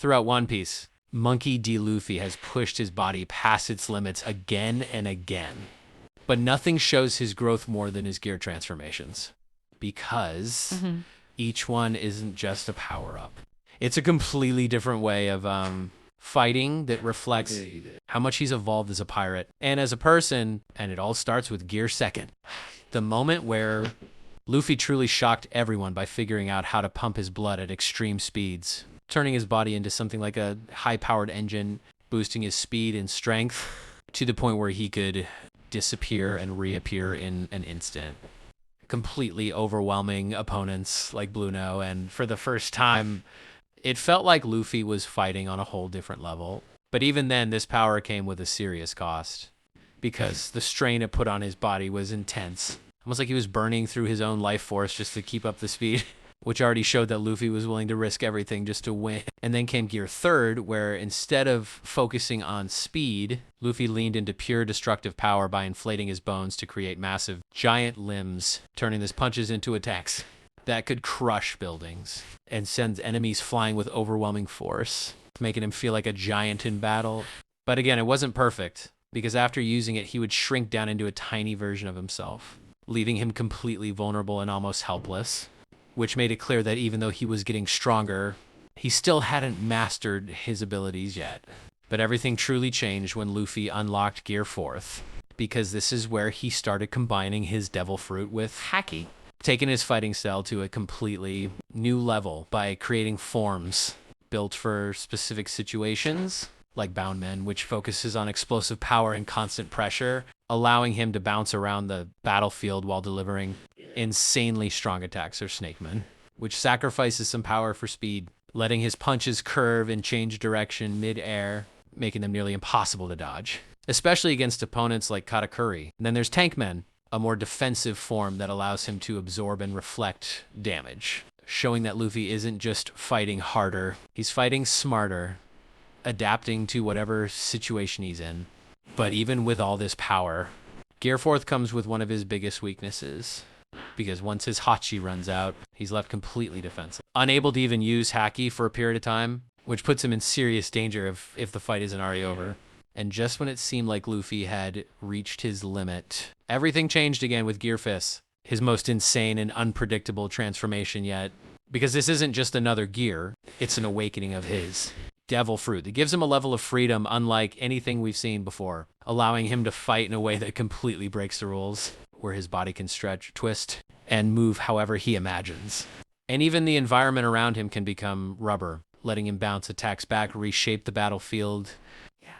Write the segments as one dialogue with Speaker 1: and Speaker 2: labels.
Speaker 1: Throughout One Piece, Monkey D. Luffy has pushed his body past its limits again and again. But nothing shows his growth more than his gear transformations, because each one isn't just a power-up. It's a completely different way of fighting that reflects how much he's evolved as a pirate and as a person, and it all starts with Gear Second. The moment where Luffy truly shocked everyone by figuring out how to pump his blood at extreme speeds, turning his body into something like a high-powered engine, boosting his speed and strength to the point where he could disappear and reappear in an instant. Completely overwhelming opponents like Bluno, and for the first time, it felt like Luffy was fighting on a whole different level. But even then, this power came with a serious cost, because the strain it put on his body was intense. Almost like he was burning through his own life force just to keep up the speed, which already showed that Luffy was willing to risk everything just to win. And then came Gear Third, where instead of focusing on speed, Luffy leaned into pure destructive power by inflating his bones to create massive, giant limbs, turning his punches into attacks that could crush buildings and send enemies flying with overwhelming force, making him feel like a giant in battle. But again, it wasn't perfect, because after using it, he would shrink down into a tiny version of himself, leaving him completely vulnerable and almost helpless, which made it clear that even though he was getting stronger, he still hadn't mastered his abilities yet. But everything truly changed when Luffy unlocked Gear Fourth, because this is where he started combining his devil fruit with haki, taking his fighting style to a completely new level by creating forms built for specific situations, like Bound Men, which focuses on explosive power and constant pressure, allowing him to bounce around the battlefield while delivering insanely strong attacks, or Snakemen, which sacrifices some power for speed, letting his punches curve and change direction mid-air, making them nearly impossible to dodge, especially against opponents like Katakuri. And then there's Tankmen, a more defensive form that allows him to absorb and reflect damage, showing that Luffy isn't just fighting harder, he's fighting smarter, adapting to whatever situation he's in. But even with all this power, Gear Fourth comes with one of his biggest weaknesses, because once his Hachi runs out, he's left completely defensive, unable to even use Haki for a period of time, which puts him in serious danger if the fight isn't already over. And just when it seemed like Luffy had reached his limit, everything changed again with Gear Fist, his most insane and unpredictable transformation yet, because this isn't just another gear, it's an awakening of his devil fruit that gives him a level of freedom unlike anything we've seen before, allowing him to fight in a way that completely breaks the rules, where his body can stretch, twist, and move however he imagines. And even the environment around him can become rubber, letting him bounce attacks back, reshape the battlefield,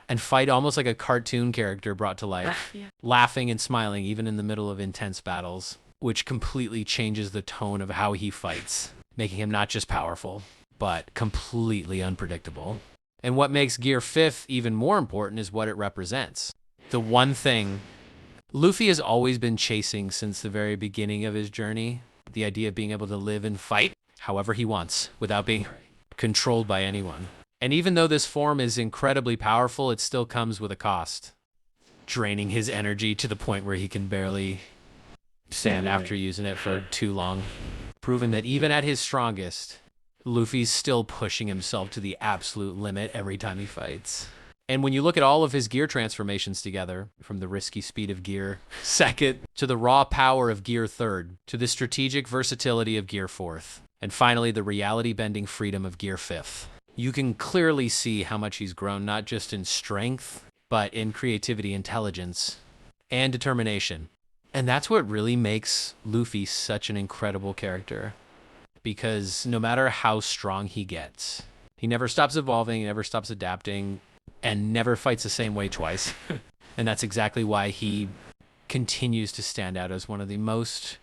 Speaker 1: and fight almost like a cartoon character brought to life, laughing and smiling even in the middle of intense battles, which completely changes the tone of how he fights, making him not just powerful, but completely unpredictable. And what makes Gear Fifth even more important is what it represents. The one thing Luffy has always been chasing since the very beginning of his journey, the idea of being able to live and fight however he wants without being controlled by anyone. And even though this form is incredibly powerful, it still comes with a cost, draining his energy to the point where he can barely stand after using it for too long, proving that even at his strongest, Luffy's still pushing himself to the absolute limit every time he fights. And when you look at all of his gear transformations together, from the risky speed of Gear Second, to the raw power of Gear Third, to the strategic versatility of Gear Fourth, and finally the reality-bending freedom of Gear Fifth, you can clearly see how much he's grown, not just in strength, but in creativity, intelligence, and determination. And that's what really makes Luffy such an incredible character, because no matter how strong he gets, he never stops evolving, never stops adapting, and never fights the same way twice. And that's exactly why he continues to stand out as one of the most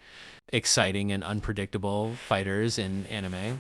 Speaker 1: exciting and unpredictable fighters in anime.